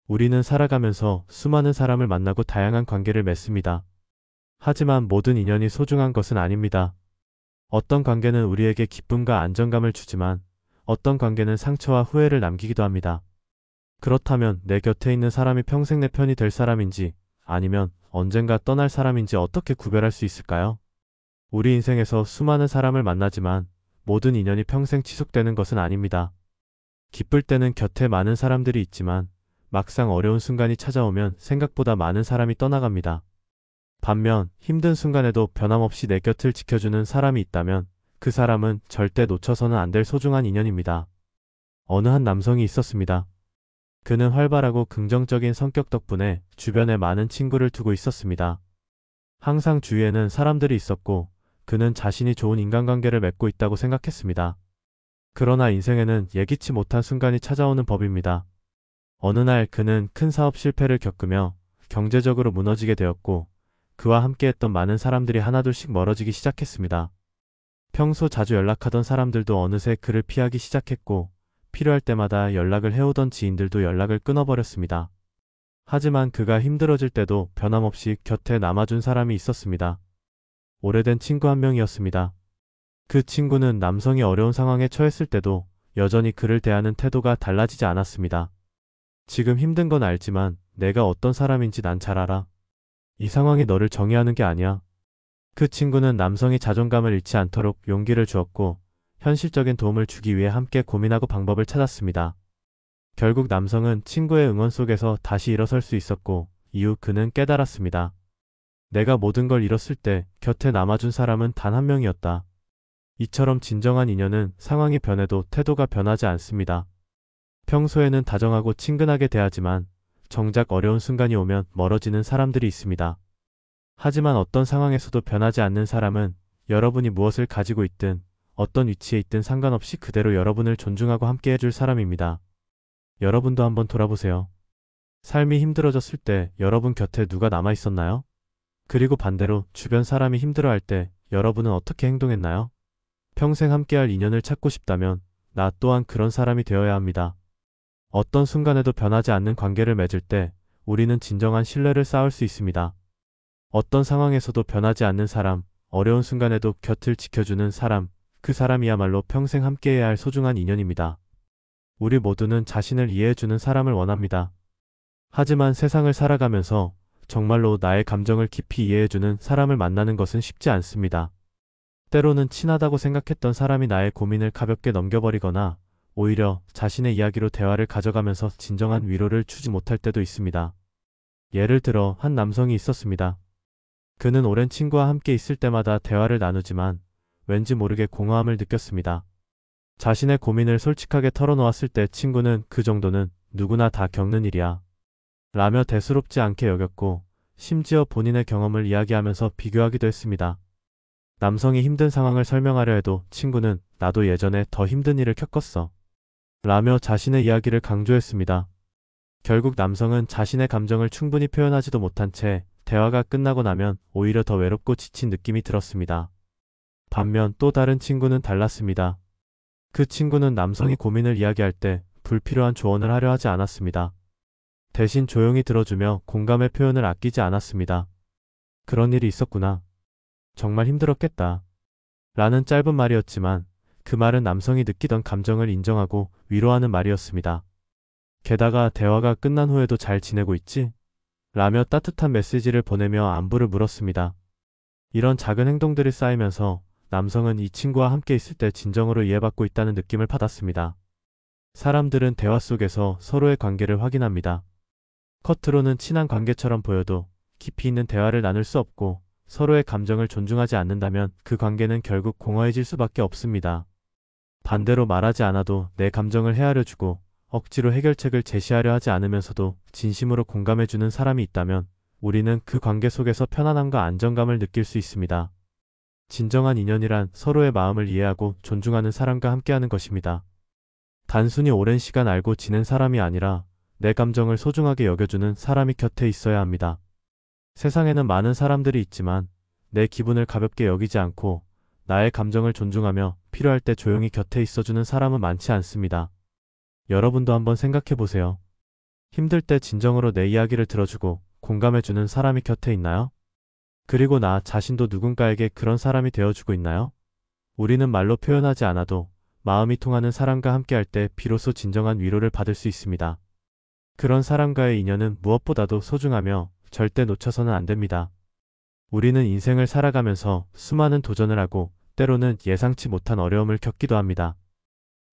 우리는 살아가면서 수많은 사람을 만나고 다양한 관계를 맺습니다. 하지만 모든 인연이 소중한 것은 아닙니다. 어떤 관계는 우리에게 기쁨과 안정감을 주지만 어떤 관계는 상처와 후회를 남기기도 합니다. 그렇다면 내 곁에 있는 사람이 평생 내 편이 될 사람인지 아니면 언젠가 떠날 사람인지 어떻게 구별할 수 있을까요? 우리 인생에서 수많은 사람을 만나지만 모든 인연이 평생 지속되는 것은 아닙니다. 기쁠 때는 곁에 많은 사람들이 있지만 막상 어려운 순간이 찾아오면 생각보다 많은 사람이 떠나갑니다. 반면 힘든 순간에도 변함없이 내 곁을 지켜주는 사람이 있다면 그 사람은 절대 놓쳐서는 안 될 소중한 인연입니다. 어느 한 남성이 있었습니다. 그는 활발하고 긍정적인 성격 덕분에 주변에 많은 친구를 두고 있었습니다. 항상 주위에는 사람들이 있었고 그는 자신이 좋은 인간관계를 맺고 있다고 생각했습니다. 그러나 인생에는 예기치 못한 순간이 찾아오는 법입니다. 어느 날 그는 큰 사업 실패를 겪으며 경제적으로 무너지게 되었고 그와 함께했던 많은 사람들이 하나둘씩 멀어지기 시작했습니다. 평소 자주 연락하던 사람들도 어느새 그를 피하기 시작했고 필요할 때마다 연락을 해오던 지인들도 연락을 끊어버렸습니다. 하지만 그가 힘들어질 때도 변함없이 곁에 남아준 사람이 있었습니다. 오래된 친구 한 명이었습니다. 그 친구는 남성이 어려운 상황에 처했을 때도 여전히 그를 대하는 태도가 달라지지 않았습니다. 지금 힘든 건 알지만 내가 어떤 사람인지 난 잘 알아. 이 상황이 너를 정의하는 게 아니야. 그 친구는 남성이 자존감을 잃지 않도록 용기를 주었고 현실적인 도움을 주기 위해 함께 고민하고 방법을 찾았습니다. 결국 남성은 친구의 응원 속에서 다시 일어설 수 있었고 이후 그는 깨달았습니다. 내가 모든 걸 잃었을 때 곁에 남아준 사람은 단 한 명이었다. 이처럼 진정한 인연은 상황이 변해도 태도가 변하지 않습니다. 평소에는 다정하고 친근하게 대하지만 정작 어려운 순간이 오면 멀어지는 사람들이 있습니다. 하지만 어떤 상황에서도 변하지 않는 사람은 여러분이 무엇을 가지고 있든 어떤 위치에 있든 상관없이 그대로 여러분을 존중하고 함께 해줄 사람입니다. 여러분도 한번 돌아보세요. 삶이 힘들어졌을 때 여러분 곁에 누가 남아 있었나요? 그리고 반대로 주변 사람이 힘들어할 때 여러분은 어떻게 행동했나요? 평생 함께할 인연을 찾고 싶다면 나 또한 그런 사람이 되어야 합니다. 어떤 순간에도 변하지 않는 관계를 맺을 때 우리는 진정한 신뢰를 쌓을 수 있습니다. 어떤 상황에서도 변하지 않는 사람, 어려운 순간에도 곁을 지켜주는 사람, 그 사람이야말로 평생 함께해야 할 소중한 인연입니다. 우리 모두는 자신을 이해해주는 사람을 원합니다. 하지만 세상을 살아가면서 정말로 나의 감정을 깊이 이해해주는 사람을 만나는 것은 쉽지 않습니다. 때로는 친하다고 생각했던 사람이 나의 고민을 가볍게 넘겨버리거나 오히려 자신의 이야기로 대화를 가져가면서 진정한 위로를 주지 못할 때도 있습니다. 예를 들어 한 남성이 있었습니다. 그는 오랜 친구와 함께 있을 때마다 대화를 나누지만 왠지 모르게 공허함을 느꼈습니다. 자신의 고민을 솔직하게 털어놓았을 때 친구는 그 정도는 누구나 다 겪는 일이야 라며 대수롭지 않게 여겼고 심지어 본인의 경험을 이야기하면서 비교하기도 했습니다. 남성이 힘든 상황을 설명하려 해도 친구는 나도 예전에 더 힘든 일을 겪었어 라며 자신의 이야기를 강조했습니다. 결국 남성은 자신의 감정을 충분히 표현하지도 못한 채 대화가 끝나고 나면 오히려 더 외롭고 지친 느낌이 들었습니다. 반면 또 다른 친구는 달랐습니다. 그 친구는 남성이 고민을 이야기할 때 불필요한 조언을 하려 하지 않았습니다. 대신 조용히 들어주며 공감의 표현을 아끼지 않았습니다. 그런 일이 있었구나. 정말 힘들었겠다. 라는 짧은 말이었지만 그 말은 남성이 느끼던 감정을 인정하고 위로하는 말이었습니다. 게다가 대화가 끝난 후에도 잘 지내고 있지? 라며 따뜻한 메시지를 보내며 안부를 물었습니다. 이런 작은 행동들이 쌓이면서 남성은 이 친구와 함께 있을 때 진정으로 이해받고 있다는 느낌을 받았습니다. 사람들은 대화 속에서 서로의 관계를 확인합니다. 겉으로는 친한 관계처럼 보여도 깊이 있는 대화를 나눌 수 없고 서로의 감정을 존중하지 않는다면 그 관계는 결국 공허해질 수밖에 없습니다. 반대로 말하지 않아도 내 감정을 헤아려주고 억지로 해결책을 제시하려 하지 않으면서도 진심으로 공감해주는 사람이 있다면 우리는 그 관계 속에서 편안함과 안정감을 느낄 수 있습니다. 진정한 인연이란 서로의 마음을 이해하고 존중하는 사람과 함께하는 것입니다. 단순히 오랜 시간 알고 지낸 사람이 아니라 내 감정을 소중하게 여겨주는 사람이 곁에 있어야 합니다. 세상에는 많은 사람들이 있지만 내 기분을 가볍게 여기지 않고 나의 감정을 존중하며 필요할 때 조용히 곁에 있어주는 사람은 많지 않습니다. 여러분도 한번 생각해 보세요. 힘들 때 진정으로 내 이야기를 들어주고 공감해주는 사람이 곁에 있나요? 그리고 나 자신도 누군가에게 그런 사람이 되어주고 있나요? 우리는 말로 표현하지 않아도 마음이 통하는 사람과 함께할 때 비로소 진정한 위로를 받을 수 있습니다. 그런 사람과의 인연은 무엇보다도 소중하며 절대 놓쳐서는 안 됩니다. 우리는 인생을 살아가면서 수많은 도전을 하고 때로는 예상치 못한 어려움을 겪기도 합니다.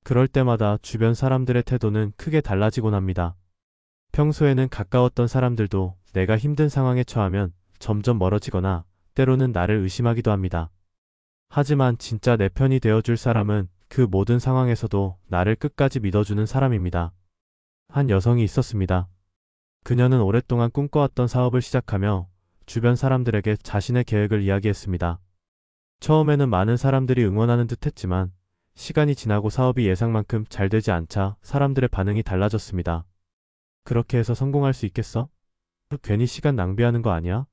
그럴 때마다 주변 사람들의 태도는 크게 달라지곤 합니다. 평소에는 가까웠던 사람들도 내가 힘든 상황에 처하면 점점 멀어지거나 때로는 나를 의심하기도 합니다. 하지만 진짜 내 편이 되어줄 사람은 그 모든 상황에서도 나를 끝까지 믿어주는 사람입니다. 한 여성이 있었습니다. 그녀는 오랫동안 꿈꿔왔던 사업을 시작하며 주변 사람들에게 자신의 계획을 이야기했습니다. 처음에는 많은 사람들이 응원하는 듯 했지만 시간이 지나고 사업이 예상만큼 잘 되지 않자 사람들의 반응이 달라졌습니다. 그렇게 해서 성공할 수 있겠어? 괜히 시간 낭비하는 거 아니야?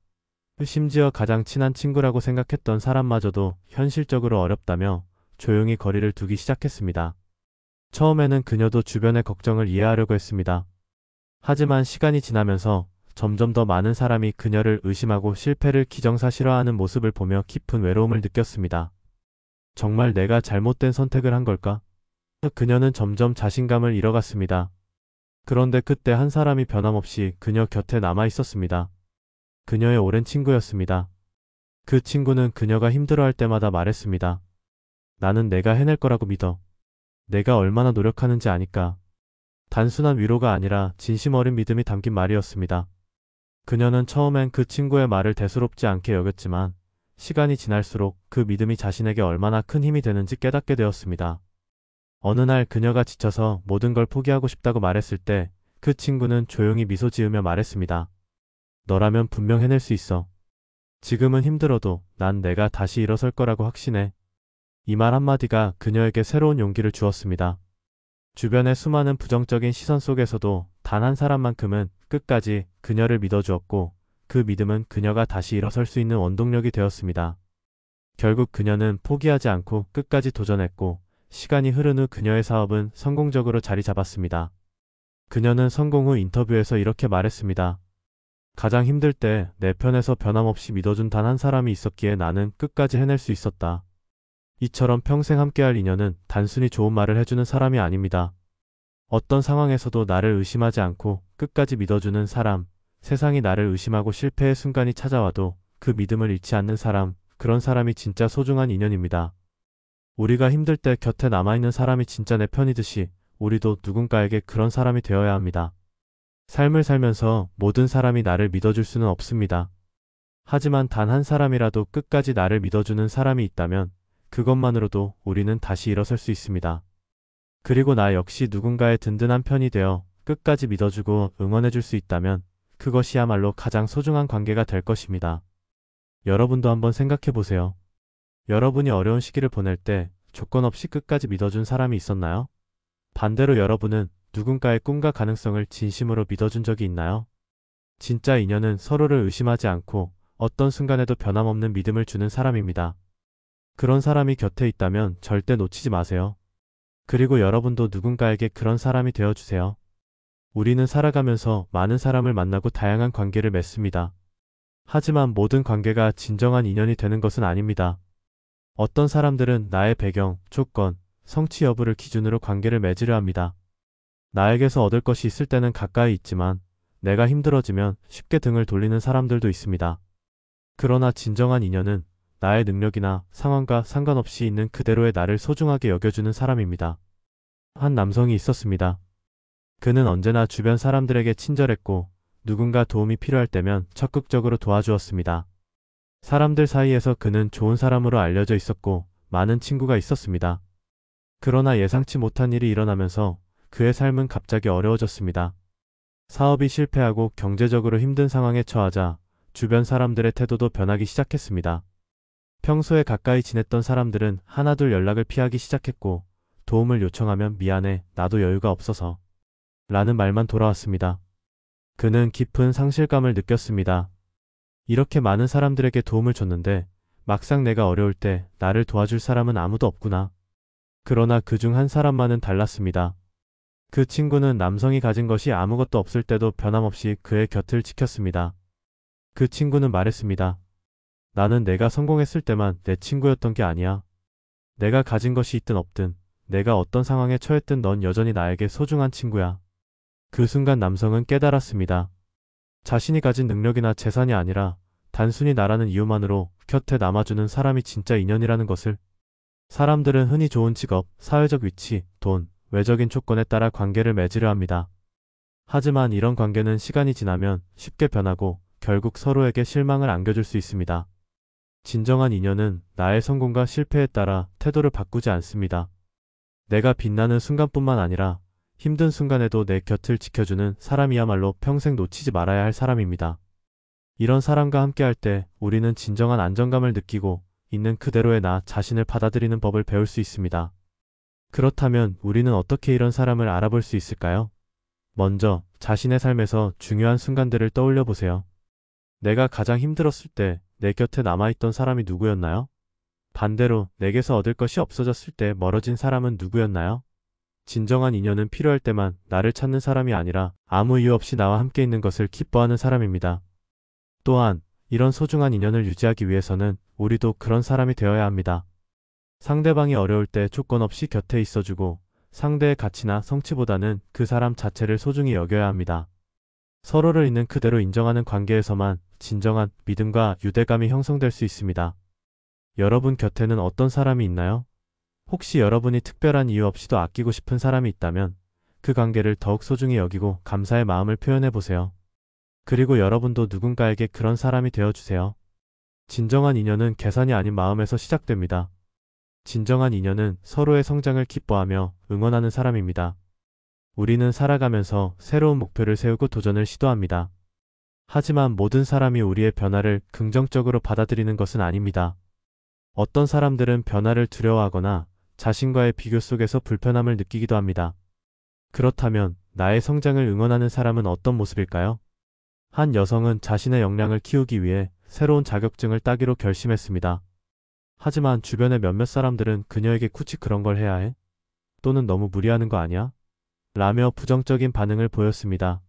심지어 가장 친한 친구라고 생각했던 사람마저도 현실적으로 어렵다며 조용히 거리를 두기 시작했습니다. 처음에는 그녀도 주변의 걱정을 이해하려고 했습니다. 하지만 시간이 지나면서 점점 더 많은 사람이 그녀를 의심하고 실패를 기정사실화하는 모습을 보며 깊은 외로움을 느꼈습니다. 정말 내가 잘못된 선택을 한 걸까? 그녀는 점점 자신감을 잃어갔습니다. 그런데 그때 한 사람이 변함없이 그녀 곁에 남아 있었습니다. 그녀의 오랜 친구였습니다. 그 친구는 그녀가 힘들어할 때마다 말했습니다. 나는 내가 해낼 거라고 믿어. 내가 얼마나 노력하는지 아니까. 단순한 위로가 아니라 진심 어린 믿음이 담긴 말이었습니다. 그녀는 처음엔 그 친구의 말을 대수롭지 않게 여겼지만 시간이 지날수록 그 믿음이 자신에게 얼마나 큰 힘이 되는지 깨닫게 되었습니다. 어느 날 그녀가 지쳐서 모든 걸 포기하고 싶다고 말했을 때 그 친구는 조용히 미소 지으며 말했습니다. 너라면 분명 해낼 수 있어. 지금은 힘들어도 난 내가 다시 일어설 거라고 확신해. 이 말 한마디가 그녀에게 새로운 용기를 주었습니다. 주변의 수많은 부정적인 시선 속에서도 단 한 사람만큼은 끝까지 그녀를 믿어주었고 그 믿음은 그녀가 다시 일어설 수 있는 원동력이 되었습니다. 결국 그녀는 포기하지 않고 끝까지 도전했고 시간이 흐른 후 그녀의 사업은 성공적으로 자리 잡았습니다. 그녀는 성공 후 인터뷰에서 이렇게 말했습니다. 가장 힘들 때 내 편에서 변함없이 믿어준 단 한 사람이 있었기에 나는 끝까지 해낼 수 있었다. 이처럼 평생 함께할 인연은 단순히 좋은 말을 해주는 사람이 아닙니다. 어떤 상황에서도 나를 의심하지 않고 끝까지 믿어주는 사람, 세상이 나를 의심하고 실패의 순간이 찾아와도 그 믿음을 잃지 않는 사람, 그런 사람이 진짜 소중한 인연입니다. 우리가 힘들 때 곁에 남아있는 사람이 진짜 내 편이듯이 우리도 누군가에게 그런 사람이 되어야 합니다. 삶을 살면서 모든 사람이 나를 믿어줄 수는 없습니다. 하지만 단 한 사람이라도 끝까지 나를 믿어주는 사람이 있다면 그것만으로도 우리는 다시 일어설 수 있습니다. 그리고 나 역시 누군가의 든든한 편이 되어 끝까지 믿어주고 응원해줄 수 있다면 그것이야말로 가장 소중한 관계가 될 것입니다. 여러분도 한번 생각해보세요. 여러분이 어려운 시기를 보낼 때 조건 없이 끝까지 믿어준 사람이 있었나요? 반대로 여러분은 누군가의 꿈과 가능성을 진심으로 믿어준 적이 있나요? 진짜 인연은 서로를 의심하지 않고 어떤 순간에도 변함없는 믿음을 주는 사람입니다. 그런 사람이 곁에 있다면 절대 놓치지 마세요. 그리고 여러분도 누군가에게 그런 사람이 되어주세요. 우리는 살아가면서 많은 사람을 만나고 다양한 관계를 맺습니다. 하지만 모든 관계가 진정한 인연이 되는 것은 아닙니다. 어떤 사람들은 나의 배경, 조건, 성취 여부를 기준으로 관계를 맺으려 합니다. 나에게서 얻을 것이 있을 때는 가까이 있지만 내가 힘들어지면 쉽게 등을 돌리는 사람들도 있습니다. 그러나 진정한 인연은 나의 능력이나 상황과 상관없이 있는 그대로의 나를 소중하게 여겨주는 사람입니다. 한 남성이 있었습니다. 그는 언제나 주변 사람들에게 친절했고 누군가 도움이 필요할 때면 적극적으로 도와주었습니다. 사람들 사이에서 그는 좋은 사람으로 알려져 있었고 많은 친구가 있었습니다. 그러나 예상치 못한 일이 일어나면서 그의 삶은 갑자기 어려워졌습니다. 사업이 실패하고 경제적으로 힘든 상황에 처하자 주변 사람들의 태도도 변하기 시작했습니다. 평소에 가까이 지냈던 사람들은 하나둘 연락을 피하기 시작했고 도움을 요청하면 미안해, 나도 여유가 없어서 라는 말만 돌아왔습니다. 그는 깊은 상실감을 느꼈습니다. 이렇게 많은 사람들에게 도움을 줬는데 막상 내가 어려울 때 나를 도와줄 사람은 아무도 없구나. 그러나 그중 한 사람만은 달랐습니다. 그 친구는 남성이 가진 것이 아무것도 없을 때도 변함없이 그의 곁을 지켰습니다. 그 친구는 말했습니다. 나는 내가 성공했을 때만 내 친구였던 게 아니야. 내가 가진 것이 있든 없든, 내가 어떤 상황에 처했든 넌 여전히 나에게 소중한 친구야. 그 순간 남성은 깨달았습니다. 자신이 가진 능력이나 재산이 아니라 단순히 나라는 이유만으로 곁에 남아주는 사람이 진짜 인연이라는 것을. 사람들은 흔히 좋은 직업, 사회적 위치, 돈, 외적인 조건에 따라 관계를 맺으려 합니다. 하지만 이런 관계는 시간이 지나면 쉽게 변하고 결국 서로에게 실망을 안겨줄 수 있습니다. 진정한 인연은 나의 성공과 실패에 따라 태도를 바꾸지 않습니다. 내가 빛나는 순간뿐만 아니라 힘든 순간에도 내 곁을 지켜주는 사람이야말로 평생 놓치지 말아야 할 사람입니다. 이런 사람과 함께할 때 우리는 진정한 안정감을 느끼고 있는 그대로의 나 자신을 받아들이는 법을 배울 수 있습니다. 그렇다면 우리는 어떻게 이런 사람을 알아볼 수 있을까요? 먼저 자신의 삶에서 중요한 순간들을 떠올려 보세요. 내가 가장 힘들었을 때 내 곁에 남아있던 사람이 누구였나요? 반대로 내게서 얻을 것이 없어졌을 때 멀어진 사람은 누구였나요? 진정한 인연은 필요할 때만 나를 찾는 사람이 아니라 아무 이유 없이 나와 함께 있는 것을 기뻐하는 사람입니다. 또한 이런 소중한 인연을 유지하기 위해서는 우리도 그런 사람이 되어야 합니다. 상대방이 어려울 때 조건 없이 곁에 있어주고 상대의 가치나 성취보다는 그 사람 자체를 소중히 여겨야 합니다. 서로를 있는 그대로 인정하는 관계에서만 진정한 믿음과 유대감이 형성될 수 있습니다. 여러분 곁에는 어떤 사람이 있나요? 혹시 여러분이 특별한 이유 없이도 아끼고 싶은 사람이 있다면 그 관계를 더욱 소중히 여기고 감사의 마음을 표현해 보세요. 그리고 여러분도 누군가에게 그런 사람이 되어주세요. 진정한 인연은 계산이 아닌 마음에서 시작됩니다. 진정한 인연은 서로의 성장을 기뻐하며 응원하는 사람입니다. 우리는 살아가면서 새로운 목표를 세우고 도전을 시도합니다. 하지만 모든 사람이 우리의 변화를 긍정적으로 받아들이는 것은 아닙니다. 어떤 사람들은 변화를 두려워하거나 자신과의 비교 속에서 불편함을 느끼기도 합니다. 그렇다면 나의 성장을 응원하는 사람은 어떤 모습일까요? 한 여성은 자신의 역량을 키우기 위해 새로운 자격증을 따기로 결심했습니다. 하지만 주변의 몇몇 사람들은 그녀에게 굳이 그런 걸 해야 해? 또는 너무 무리하는 거 아니야? 라며 부정적인 반응을 보였습니다.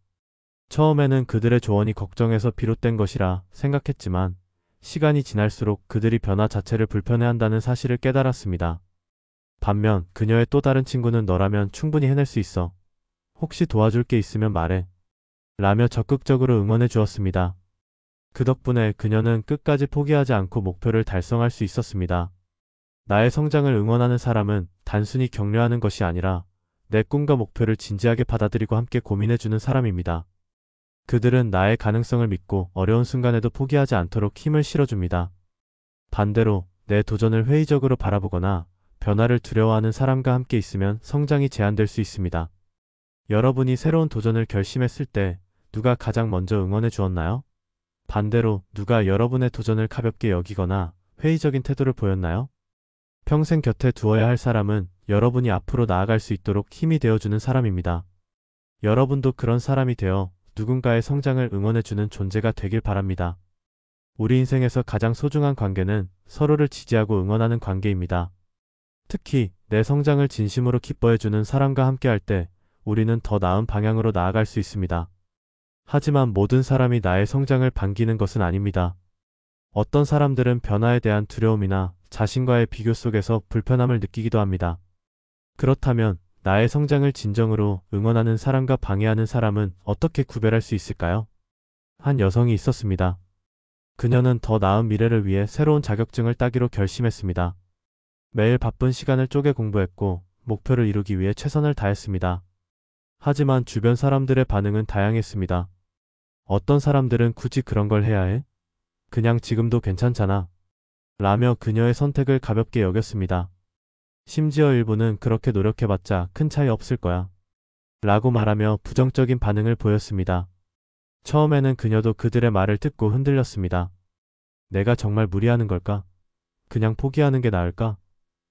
처음에는 그들의 조언이 걱정에서 비롯된 것이라 생각했지만 시간이 지날수록 그들이 변화 자체를 불편해한다는 사실을 깨달았습니다. 반면 그녀의 또 다른 친구는 너라면 충분히 해낼 수 있어. 혹시 도와줄 게 있으면 말해. 라며 적극적으로 응원해 주었습니다. 그 덕분에 그녀는 끝까지 포기하지 않고 목표를 달성할 수 있었습니다. 나의 성장을 응원하는 사람은 단순히 격려하는 것이 아니라 내 꿈과 목표를 진지하게 받아들이고 함께 고민해주는 사람입니다. 그들은 나의 가능성을 믿고 어려운 순간에도 포기하지 않도록 힘을 실어줍니다. 반대로 내 도전을 회의적으로 바라보거나 변화를 두려워하는 사람과 함께 있으면 성장이 제한될 수 있습니다. 여러분이 새로운 도전을 결심했을 때 누가 가장 먼저 응원해 주었나요? 반대로 누가 여러분의 도전을 가볍게 여기거나 회의적인 태도를 보였나요? 평생 곁에 두어야 할 사람은 여러분이 앞으로 나아갈 수 있도록 힘이 되어주는 사람입니다. 여러분도 그런 사람이 되어 누군가의 성장을 응원해주는 존재가 되길 바랍니다. 우리 인생에서 가장 소중한 관계는 서로를 지지하고 응원하는 관계입니다. 특히 내 성장을 진심으로 기뻐해주는 사람과 함께할 때 우리는 더 나은 방향으로 나아갈 수 있습니다. 하지만 모든 사람이 나의 성장을 반기는 것은 아닙니다. 어떤 사람들은 변화에 대한 두려움이나 자신과의 비교 속에서 불편함을 느끼기도 합니다. 그렇다면 나의 성장을 진정으로 응원하는 사람과 방해하는 사람은 어떻게 구별할 수 있을까요? 한 여성이 있었습니다. 그녀는 더 나은 미래를 위해 새로운 자격증을 따기로 결심했습니다. 매일 바쁜 시간을 쪼개 공부했고 목표를 이루기 위해 최선을 다했습니다. 하지만 주변 사람들의 반응은 다양했습니다. 어떤 사람들은 굳이 그런 걸 해야 해? 그냥 지금도 괜찮잖아. 라며 그녀의 선택을 가볍게 여겼습니다. 심지어 일부는 그렇게 노력해봤자 큰 차이 없을 거야. 라고 말하며 부정적인 반응을 보였습니다. 처음에는 그녀도 그들의 말을 듣고 흔들렸습니다. 내가 정말 무리하는 걸까? 그냥 포기하는 게 나을까?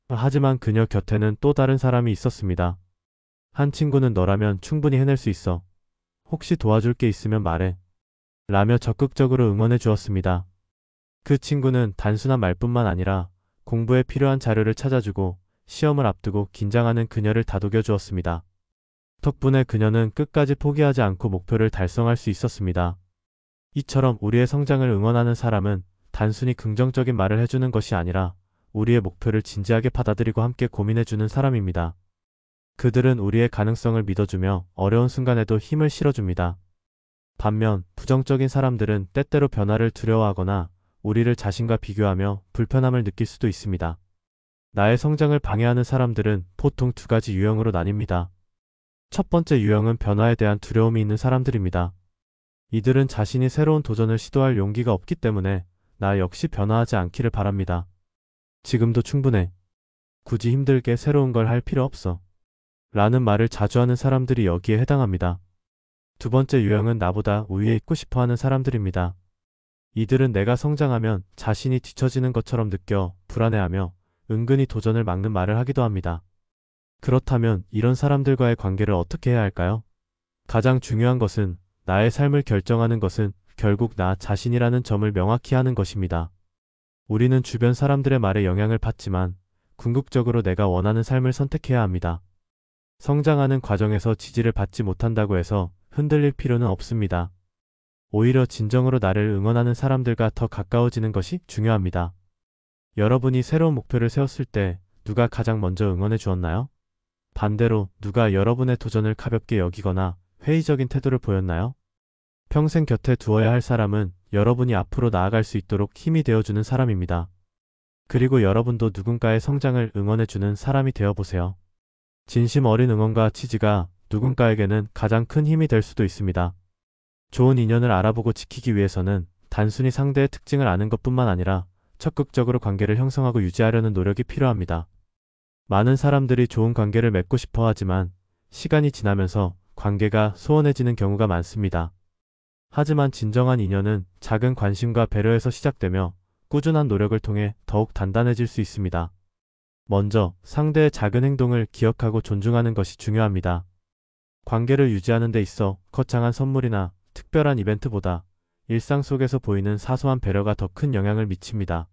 하지만 그녀 곁에는 또 다른 사람이 있었습니다. 한 친구는 너라면 충분히 해낼 수 있어. 혹시 도와줄 게 있으면 말해. 라며 적극적으로 응원해 주었습니다. 그 친구는 단순한 말뿐만 아니라 공부에 필요한 자료를 찾아주고 시험을 앞두고 긴장하는 그녀를 다독여 주었습니다. 덕분에 그녀는 끝까지 포기하지 않고 목표를 달성할 수 있었습니다. 이처럼 우리의 성장을 응원하는 사람은 단순히 긍정적인 말을 해주는 것이 아니라 우리의 목표를 진지하게 받아들이고 함께 고민해주는 사람입니다. 그들은 우리의 가능성을 믿어주며 어려운 순간에도 힘을 실어줍니다. 반면 부정적인 사람들은 때때로 변화를 두려워하거나 우리를 자신과 비교하며 불편함을 느낄 수도 있습니다. 나의 성장을 방해하는 사람들은 보통 두 가지 유형으로 나뉩니다. 첫 번째 유형은 변화에 대한 두려움이 있는 사람들입니다. 이들은 자신이 새로운 도전을 시도할 용기가 없기 때문에 나 역시 변화하지 않기를 바랍니다. 지금도 충분해. 굳이 힘들게 새로운 걸 할 필요 없어. 라는 말을 자주 하는 사람들이 여기에 해당합니다. 두 번째 유형은 나보다 우위에 있고 싶어 하는 사람들입니다. 이들은 내가 성장하면 자신이 뒤처지는 것처럼 느껴 불안해하며 은근히 도전을 막는 말을 하기도 합니다. 그렇다면 이런 사람들과의 관계를 어떻게 해야 할까요? 가장 중요한 것은 나의 삶을 결정하는 것은 결국 나 자신이라는 점을 명확히 하는 것입니다. 우리는 주변 사람들의 말에 영향을 받지만 궁극적으로 내가 원하는 삶을 선택해야 합니다. 성장하는 과정에서 지지를 받지 못한다고 해서 흔들릴 필요는 없습니다. 오히려 진정으로 나를 응원하는 사람들과 더 가까워지는 것이 중요합니다. 여러분이 새로운 목표를 세웠을 때 누가 가장 먼저 응원해 주었나요? 반대로 누가 여러분의 도전을 가볍게 여기거나 회의적인 태도를 보였나요? 평생 곁에 두어야 할 사람은 여러분이 앞으로 나아갈 수 있도록 힘이 되어주는 사람입니다. 그리고 여러분도 누군가의 성장을 응원해주는 사람이 되어보세요. 진심 어린 응원과 지지가 누군가에게는 가장 큰 힘이 될 수도 있습니다. 좋은 인연을 알아보고 지키기 위해서는 단순히 상대의 특징을 아는 것뿐만 아니라 적극적으로 관계를 형성하고 유지하려는 노력이 필요합니다. 많은 사람들이 좋은 관계를 맺고 싶어 하지만 시간이 지나면서 관계가 소원해지는 경우가 많습니다. 하지만 진정한 인연은 작은 관심과 배려에서 시작되며 꾸준한 노력을 통해 더욱 단단해질 수 있습니다. 먼저 상대의 작은 행동을 기억하고 존중하는 것이 중요합니다. 관계를 유지하는 데 있어 거창한 선물이나 특별한 이벤트보다 일상 속에서 보이는 사소한 배려가 더 큰 영향을 미칩니다.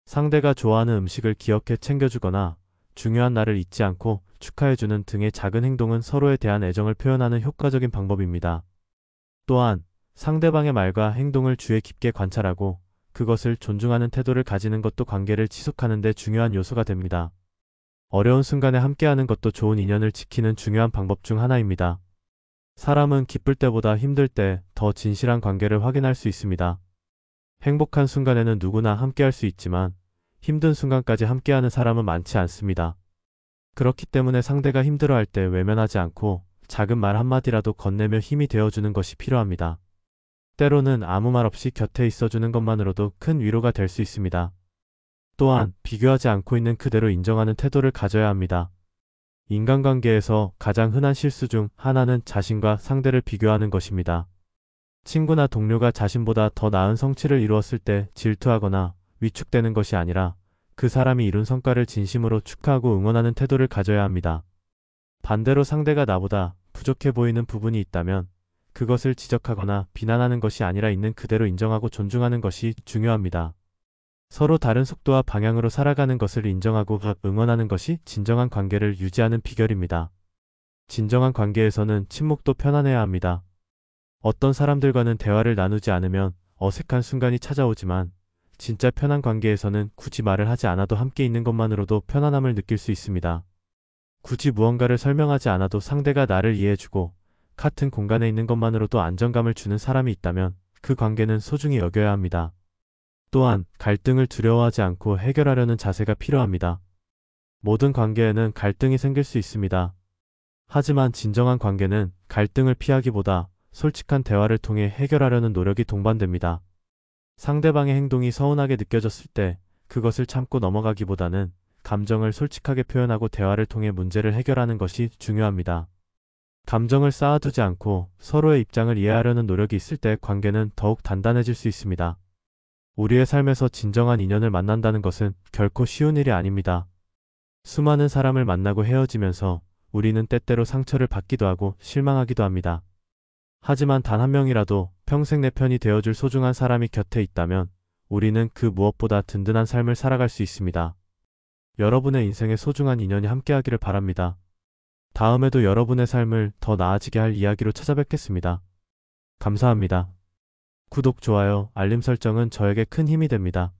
상대가 좋아하는 음식을 기억해 챙겨주거나 중요한 날을 잊지 않고 축하해주는 등의 작은 행동은 서로에 대한 애정을 표현하는 효과적인 방법입니다. 또한 상대방의 말과 행동을 주의 깊게 관찰하고 그것을 존중하는 태도를 가지는 것도 관계를 지속하는 데 중요한 요소가 됩니다. 어려운 순간에 함께하는 것도 좋은 인연을 지키는 중요한 방법 중 하나입니다. 사람은 기쁠 때보다 힘들 때 더 진실한 관계를 확인할 수 있습니다. 행복한 순간에는 누구나 함께할 수 있지만 힘든 순간까지 함께하는 사람은 많지 않습니다. 그렇기 때문에 상대가 힘들어할 때 외면하지 않고 작은 말 한마디라도 건네며 힘이 되어주는 것이 필요합니다. 때로는 아무 말 없이 곁에 있어주는 것만으로도 큰 위로가 될 수 있습니다. 또한 비교하지 않고 있는 그대로 인정하는 태도를 가져야 합니다. 인간관계에서 가장 흔한 실수 중 하나는 자신과 상대를 비교하는 것입니다. 친구나 동료가 자신보다 더 나은 성취를 이루었을 때 질투하거나 위축되는 것이 아니라 그 사람이 이룬 성과를 진심으로 축하하고 응원하는 태도를 가져야 합니다. 반대로 상대가 나보다 부족해 보이는 부분이 있다면 그것을 지적하거나 비난하는 것이 아니라 있는 그대로 인정하고 존중하는 것이 중요합니다. 서로 다른 속도와 방향으로 살아가는 것을 인정하고 응원하는 것이 진정한 관계를 유지하는 비결입니다. 진정한 관계에서는 침묵도 편안해야 합니다. 어떤 사람들과는 대화를 나누지 않으면 어색한 순간이 찾아오지만 진짜 편한 관계에서는 굳이 말을 하지 않아도 함께 있는 것만으로도 편안함을 느낄 수 있습니다. 굳이 무언가를 설명하지 않아도 상대가 나를 이해해주고 같은 공간에 있는 것만으로도 안정감을 주는 사람이 있다면 그 관계는 소중히 여겨야 합니다. 또한 갈등을 두려워하지 않고 해결하려는 자세가 필요합니다. 모든 관계에는 갈등이 생길 수 있습니다. 하지만 진정한 관계는 갈등을 피하기보다 솔직한 대화를 통해 해결하려는 노력이 동반됩니다. 상대방의 행동이 서운하게 느껴졌을 때 그것을 참고 넘어가기보다는 감정을 솔직하게 표현하고 대화를 통해 문제를 해결하는 것이 중요합니다. 감정을 쌓아두지 않고 서로의 입장을 이해하려는 노력이 있을 때 관계는 더욱 단단해질 수 있습니다. 우리의 삶에서 진정한 인연을 만난다는 것은 결코 쉬운 일이 아닙니다. 수많은 사람을 만나고 헤어지면서 우리는 때때로 상처를 받기도 하고 실망하기도 합니다. 하지만 단 한 명이라도 평생 내 편이 되어줄 소중한 사람이 곁에 있다면 우리는 그 무엇보다 든든한 삶을 살아갈 수 있습니다. 여러분의 인생에 소중한 인연이 함께하기를 바랍니다. 다음에도 여러분의 삶을 더 나아지게 할 이야기로 찾아뵙겠습니다. 감사합니다. 구독, 좋아요, 알림 설정은 저에게 큰 힘이 됩니다.